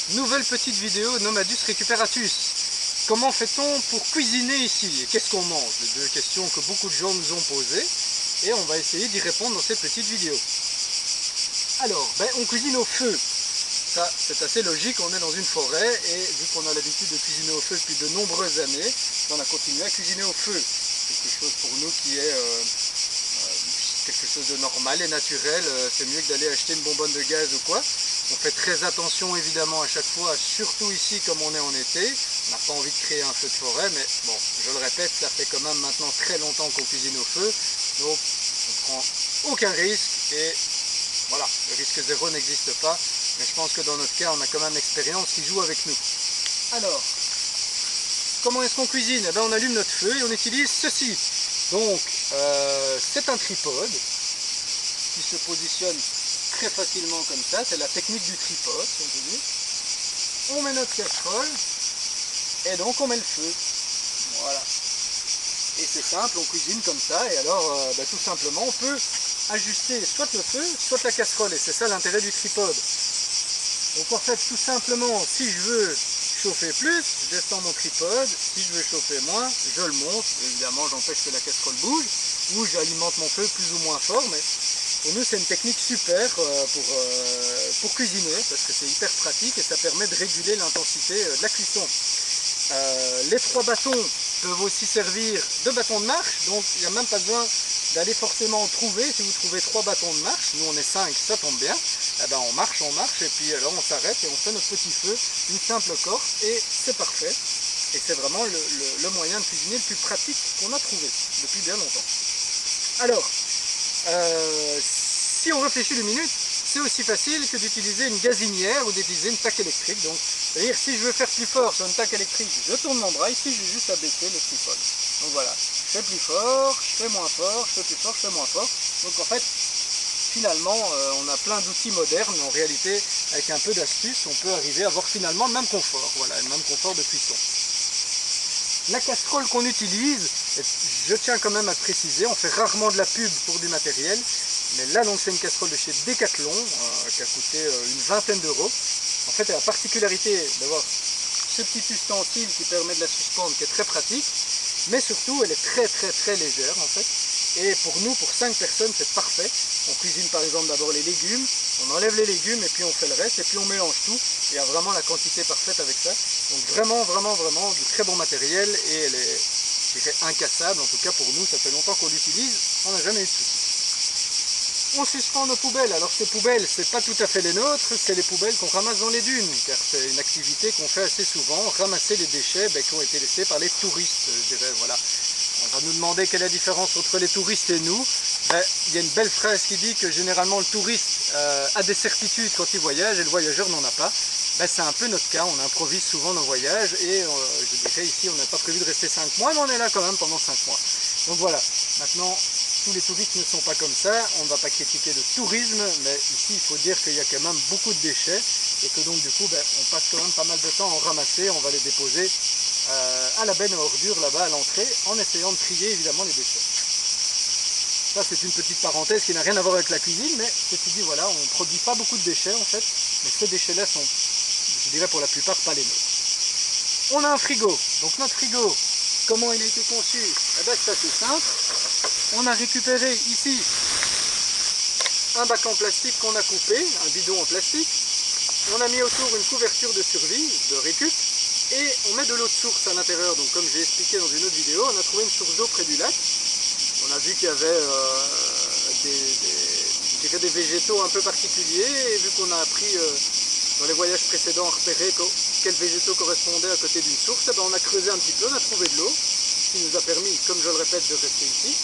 Nouvelle petite vidéo Nomadus Recuperatus. Comment fait-on pour cuisiner ici et qu'est-ce qu'on mange? Les deux questions que beaucoup de gens nous ont posées et on va essayer d'y répondre dans cette petite vidéo. Alors, on cuisine au feu. Ça, c'est assez logique, on est dans une forêt et vu qu'on a l'habitude de cuisiner au feu depuis de nombreuses années, on a continué à cuisiner au feu. Quelque chose pour nous qui est quelque chose de normal et naturel, c'est mieux que d'aller acheter une bonbonne de gaz ou quoi. On fait très attention évidemment à chaque fois, surtout ici comme on est en été. On n'a pas envie de créer un feu de forêt, mais bon, je le répète, ça fait quand même maintenant très longtemps qu'on cuisine au feu. Donc on prend aucun risque et voilà, le risque zéro n'existe pas. Mais je pense que dans notre cas, on a quand même l'expérience qui joue avec nous. Alors, comment est-ce qu'on cuisine? On allume notre feu et on utilise ceci. Donc, c'est un tripode qui se positionne très facilement comme ça. C'est la technique du tripode, si on peut dire. On met notre casserole et donc on met le feu. Voilà. Et c'est simple, on cuisine comme ça. Et alors, tout simplement, on peut ajuster soit le feu, soit la casserole. Et c'est ça l'intérêt du tripode. Donc en fait, tout simplement, si je veux chauffer plus, je descends mon tripode. Si je veux chauffer moins, je le monte. Évidemment, j'empêche que la casserole bouge. Ou j'alimente mon feu plus ou moins fort. Mais pour nous, c'est une technique super pour cuisiner. Parce que c'est hyper pratique et ça permet de réguler l'intensité de la cuisson. Les 3 bâtons peuvent aussi servir de bâtons de marche. Donc il n'y a même pas besoin d'aller forcément en trouver. Si vous trouvez 3 bâtons de marche, nous on est 5, ça tombe bien. On marche et puis alors on s'arrête et on fait notre petit feu, une simple corde et c'est parfait. Et c'est vraiment le moyen de cuisiner le plus pratique qu'on a trouvé depuis bien longtemps. Alors, si on réfléchit 2 minutes, c'est aussi facile que d'utiliser une gazinière ou d'utiliser une taque électrique. Donc, c'est-à-dire si je veux faire plus fort sur une taque électrique, je tourne mon bras, ici j'ai juste à baisser le tripode. Donc voilà, je fais plus fort, je fais moins fort, je fais plus fort, je fais moins fort. Donc en fait, finalement, on a plein d'outils modernes, mais en réalité, avec un peu d'astuce, on peut arriver à avoir finalement le même confort, voilà, le même confort de cuisson. La casserole qu'on utilise, je tiens quand même à préciser, on fait rarement de la pub pour du matériel, mais là donc c'est une casserole de chez Decathlon, qui a coûté une vingtaine d'euros. En fait, elle a la particularité d'avoir ce petit ustensile qui permet de la suspendre, qui est très pratique, mais surtout elle est très légère en fait. Et pour nous, pour 5 personnes, c'est parfait. On cuisine par exemple d'abord les légumes, on enlève les légumes et puis on fait le reste et puis on mélange tout. Il y a vraiment la quantité parfaite avec ça. Donc vraiment du très bon matériel et elle est, je dirais, incassable. En tout cas pour nous, ça fait longtemps qu'on l'utilise, on n'a jamais eu de soucis. On suspend nos poubelles. Alors ces poubelles, c'est pas tout à fait les nôtres, c'est les poubelles qu'on ramasse dans les dunes, car c'est une activité qu'on fait assez souvent, ramasser les déchets qui ont été laissés par les touristes, je dirais, voilà. On va nous demander quelle est la différence entre les touristes et nous. Il y a une belle phrase qui dit que généralement le touriste a des certitudes quand il voyage et le voyageur n'en a pas. C'est un peu notre cas, on improvise souvent nos voyages et je dirais ici on n'a pas prévu de rester 5 mois, mais on est là quand même pendant 5 mois. Donc voilà, maintenant tous les touristes ne sont pas comme ça, on ne va pas critiquer le tourisme, mais ici il faut dire qu'il y a quand même beaucoup de déchets et que donc du coup on passe quand même pas mal de temps à en ramasser, on va les déposer à la benne à ordures là-bas à l'entrée en essayant de trier évidemment les déchets. Ça c'est une petite parenthèse qui n'a rien à voir avec la cuisine, mais ceci dit voilà, on ne produit pas beaucoup de déchets en fait, mais ces déchets-là sont, je dirais pour la plupart, pas les nôtres. On a un frigo, donc notre frigo, comment il a été conçu? C'est assez simple. On a récupéré ici un bac en plastique qu'on a coupé, un bidon en plastique. On a mis autour une couverture de survie, de récup, et on met de l'eau de source à l'intérieur. Donc comme j'ai expliqué dans une autre vidéo, on a trouvé une source d'eau près du lac. On a vu qu'il y avait des végétaux un peu particuliers, et vu qu'on a appris dans les voyages précédents à repérer quels végétaux correspondaient à côté d'une source, on a creusé un petit peu, on a trouvé de l'eau, ce qui nous a permis, comme je le répète, de rester ici.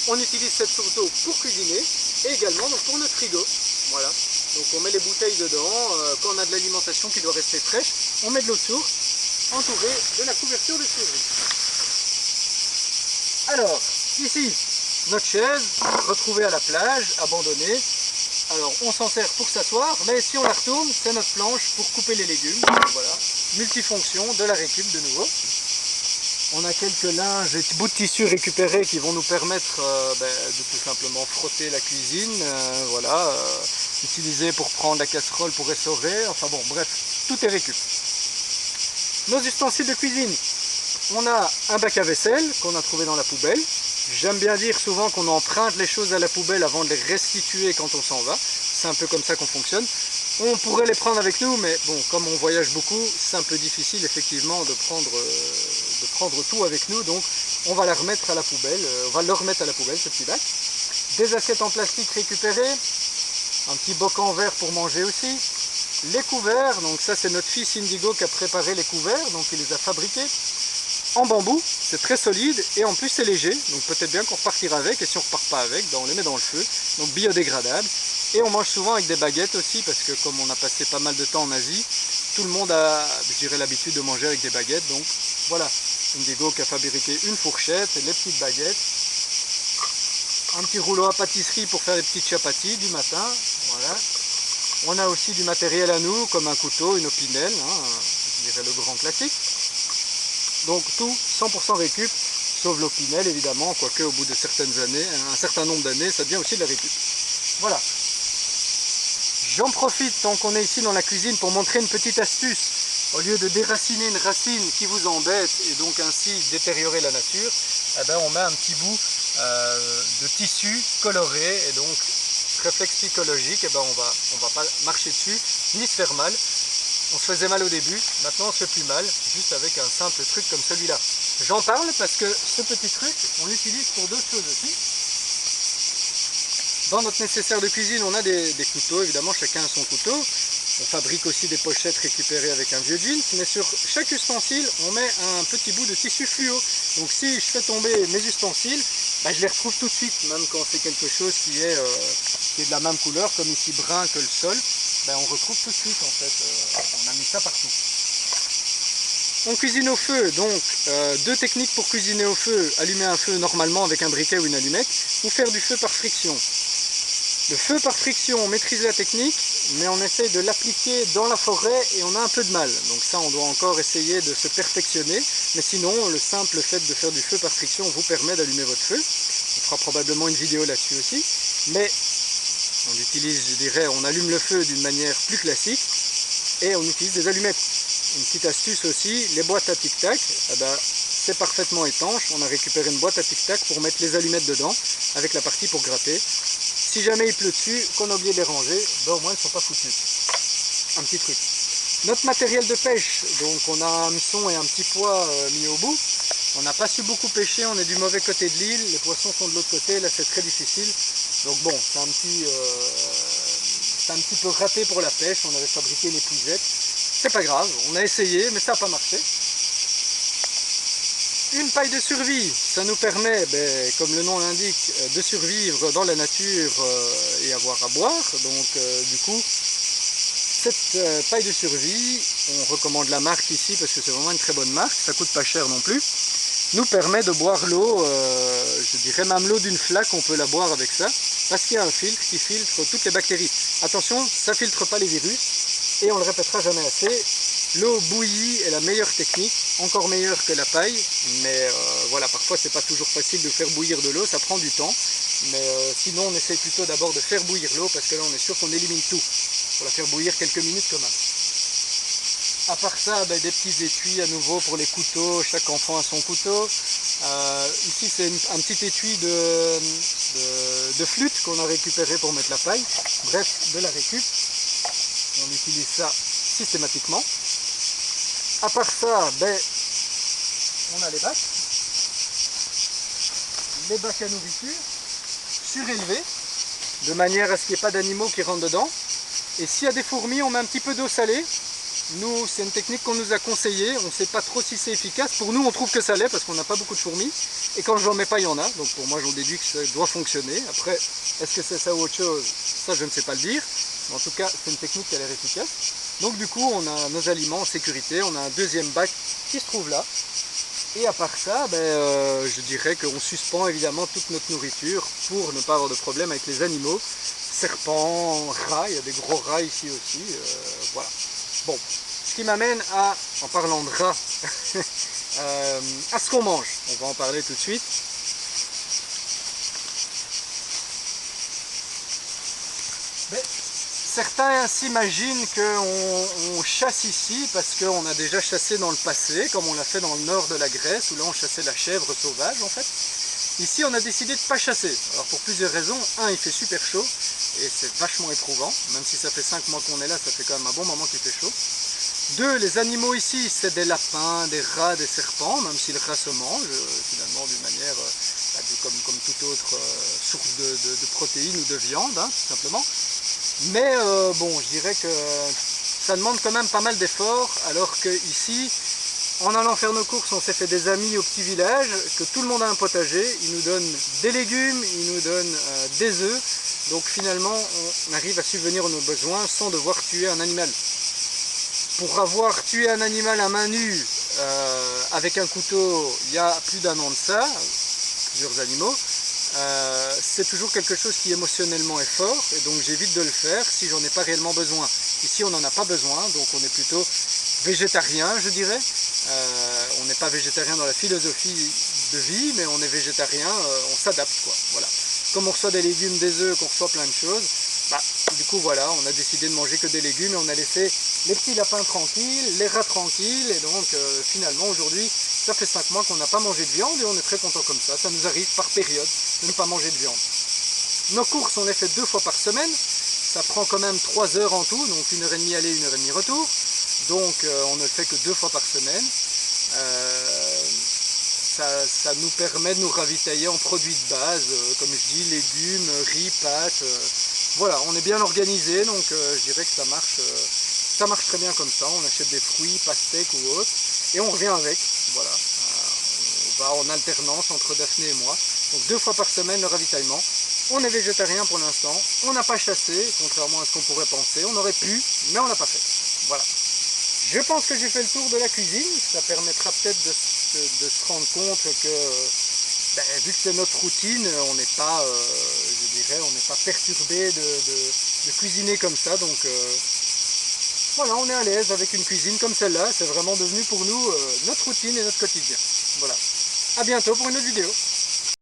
On utilise cette source d'eau pour cuisiner et également donc, pour notre frigo. Voilà. Donc on met les bouteilles dedans, quand on a de l'alimentation qui doit rester fraîche, on met de l'eau de source entourée de la couverture de survie. Alors, ici, notre chaise, retrouvée à la plage, abandonnée. Alors on s'en sert pour s'asseoir, mais si on la retourne, c'est notre planche pour couper les légumes. Voilà, multifonction, de la récup de nouveau. On a quelques linges et bouts de tissu récupérés qui vont nous permettre de tout simplement frotter la cuisine, utiliser pour prendre la casserole pour essorer, enfin bon bref, tout est récup. Nos ustensiles de cuisine, on a un bac à vaisselle qu'on a trouvé dans la poubelle. J'aime bien dire souvent qu'on emprunte les choses à la poubelle avant de les restituer quand on s'en va. C'est un peu comme ça qu'on fonctionne. On pourrait les prendre avec nous, mais bon, comme on voyage beaucoup, c'est un peu difficile effectivement de prendre tout avec nous. Donc on va la remettre à la poubelle, on va le remettre à la poubelle, ce petit bac. Des assiettes en plastique récupérées, un petit boc en verre pour manger aussi. Les couverts, donc ça c'est notre fils Indigo qui a préparé les couverts, donc il les a fabriqués en bambou, c'est très solide et en plus c'est léger, donc peut-être bien qu'on repartira avec, et si on ne repart pas avec, ben on les met dans le feu, donc biodégradable. Et on mange souvent avec des baguettes aussi, parce que comme on a passé pas mal de temps en Asie, tout le monde a, je dirais, l'habitude de manger avec des baguettes, donc voilà, Indigo qui a fabriqué une fourchette, les petites baguettes, un petit rouleau à pâtisserie pour faire des petites chapatis du matin, voilà. On a aussi du matériel à nous, comme un couteau, une opinel, hein, je dirais le grand classique. Donc tout 100% récup, sauf l'opinel évidemment, quoique au bout de certaines années, un certain nombre d'années, ça devient aussi de la récup. Voilà. J'en profite tant qu'on est ici dans la cuisine pour montrer une petite astuce. Au lieu de déraciner une racine qui vous embête et donc ainsi détériorer la nature, eh ben on met un petit bout de tissu coloré et donc réflexe psychologique, eh ben on va pas marcher dessus ni se faire mal. On se faisait mal au début, maintenant on se fait plus mal, juste avec un simple truc comme celui-là. J'en parle parce que ce petit truc, on l'utilise pour d'autres choses aussi. Dans notre nécessaire de cuisine, on a des couteaux, évidemment chacun a son couteau. On fabrique aussi des pochettes récupérées avec un vieux jeans, mais sur chaque ustensile, on met un petit bout de tissu fluo. Donc si je fais tomber mes ustensiles, ben, je les retrouve tout de suite, même quand c'est quelque chose qui est de la même couleur, comme ici brun que le sol, ben, on retrouve tout de suite en fait, on a mis ça partout. On cuisine au feu, donc deux techniques pour cuisiner au feu, allumer un feu normalement avec un briquet ou une allumette, ou faire du feu par friction. Le feu par friction, on maîtrise la technique, mais on essaye de l'appliquer dans la forêt et on a un peu de mal. Donc ça, on doit encore essayer de se perfectionner. Mais sinon, le simple fait de faire du feu par friction vous permet d'allumer votre feu. On fera probablement une vidéo là-dessus aussi. Mais on utilise, je dirais, on allume le feu d'une manière plus classique et on utilise des allumettes. Une petite astuce aussi, les boîtes à tic-tac, eh ben, c'est parfaitement étanche. On a récupéré une boîte à tic-tac pour mettre les allumettes dedans, avec la partie pour gratter. Si jamais il pleut dessus, qu'on a oublié de les ranger, ben au moins ils ne sont pas foutus. Un petit truc. Notre matériel de pêche, donc on a un hameçon et un petit poids mis au bout. On n'a pas su beaucoup pêcher, on est du mauvais côté de l'île, les poissons sont de l'autre côté, là c'est très difficile. Donc bon, c'est un petit peu raté pour la pêche, on avait fabriqué une épuisette. C'est pas grave, on a essayé, mais ça n'a pas marché. Une paille de survie, ça nous permet, ben, comme le nom l'indique, de survivre dans la nature et avoir à boire. Donc du coup, cette paille de survie, on recommande la marque ici parce que c'est vraiment une très bonne marque, ça coûte pas cher non plus, nous permet de boire l'eau, je dirais même l'eau d'une flaque, on peut la boire avec ça, parce qu'il y a un filtre qui filtre toutes les bactéries. Attention, ça ne filtre pas les virus, et on le répétera jamais assez, l'eau bouillie est la meilleure technique, encore meilleure que la paille, mais voilà, parfois c'est pas toujours facile de faire bouillir de l'eau, ça prend du temps, mais sinon on essaie plutôt d'abord de faire bouillir l'eau, parce que là on est sûr qu'on élimine tout, pour la faire bouillir quelques minutes quand même. À part ça, ben, des petits étuis à nouveau pour les couteaux, chaque enfant a son couteau. Ici c'est un petit étui de flûte qu'on a récupéré pour mettre la paille, bref, de la récup. On utilise ça systématiquement. À part ça, ben, on a les bacs à nourriture, surélevés, de manière à ce qu'il n'y ait pas d'animaux qui rentrent dedans. Et s'il y a des fourmis, on met un petit peu d'eau salée. Nous, c'est une technique qu'on nous a conseillée, on ne sait pas trop si c'est efficace. Pour nous, on trouve que ça l'est parce qu'on n'a pas beaucoup de fourmis. Et quand je n'en mets pas, il y en a. Donc pour moi, j'en déduis que ça doit fonctionner. Après, est-ce que c'est ça ou autre chose? Ça, je ne sais pas le dire. Mais en tout cas, c'est une technique qui a l'air efficace. Donc du coup, on a nos aliments en sécurité. On a un deuxième bac qui se trouve là. Et à part ça, ben, je dirais qu'on suspend évidemment toute notre nourriture pour ne pas avoir de problème avec les animaux. Serpents, rats, il y a des gros rats ici aussi. Voilà. Bon, ce qui m'amène à, en parlant de rats, à ce qu'on mange. On va en parler tout de suite. Ben, Certains s'imaginent qu'on chasse ici parce qu'on a déjà chassé dans le passé, comme on l'a fait dans le nord de la Grèce, où là on chassait la chèvre sauvage en fait. Ici on a décidé de ne pas chasser, alors pour plusieurs raisons. Un, il fait super chaud, et c'est vachement éprouvant, même si ça fait 5 mois qu'on est là, ça fait quand même un bon moment qu'il fait chaud. Deux, les animaux ici, c'est des lapins, des rats, des serpents, même si le rat se mange, finalement d'une manière, comme toute autre source de protéines ou de viande, hein, tout simplement. Mais bon, je dirais que ça demande quand même pas mal d'efforts, alors qu'ici, en allant faire nos courses, on s'est fait des amis au petit village, que tout le monde a un potager, ils nous donnent des légumes, ils nous donnent des œufs, donc finalement on arrive à subvenir à nos besoins sans devoir tuer un animal. Pour avoir tué un animal à main nue avec un couteau il y a plus d'1 an de ça, plusieurs animaux, c'est toujours quelque chose qui émotionnellement est fort, et donc j'évite de le faire si j'en ai pas réellement besoin. Ici on n'en a pas besoin, donc on est plutôt végétarien, je dirais. On n'est pas végétarien dans la philosophie de vie, mais on est végétarien, on s'adapte quoi. Voilà. Comme on reçoit des légumes, des œufs, qu'on reçoit plein de choses, bah, du coup voilà, on a décidé de manger que des légumes et on a laissé les petits lapins tranquilles, les rats tranquilles, et donc finalement aujourd'hui ça fait 5 mois qu'on n'a pas mangé de viande et on est très content comme ça. Ça nous arrive par période de ne pas manger de viande. Nos courses on les fait 2 fois par semaine, ça prend quand même 3 heures en tout, donc 1h30 aller, 1h30 retour. Donc on ne le fait que 2 fois par semaine. Ça nous permet de nous ravitailler en produits de base, comme je dis, légumes, riz, pâtes. Voilà, on est bien organisé, donc je dirais que ça marche très bien comme ça. On achète des fruits, pastèques ou autres, et on revient avec. Voilà, on va en alternance entre Daphné et moi. Donc 2 fois par semaine le ravitaillement. On est végétarien pour l'instant, on n'a pas chassé, contrairement à ce qu'on pourrait penser. On aurait pu, mais on l'a pas fait. Voilà. Je pense que j'ai fait le tour de la cuisine, ça permettra peut-être de se rendre compte que, vu que c'est notre routine, on n'est pas, je dirais, on n'est pas perturbé de cuisiner comme ça, donc voilà, on est à l'aise avec une cuisine comme celle-là, c'est vraiment devenu pour nous notre routine et notre quotidien. Voilà. À bientôt pour une autre vidéo.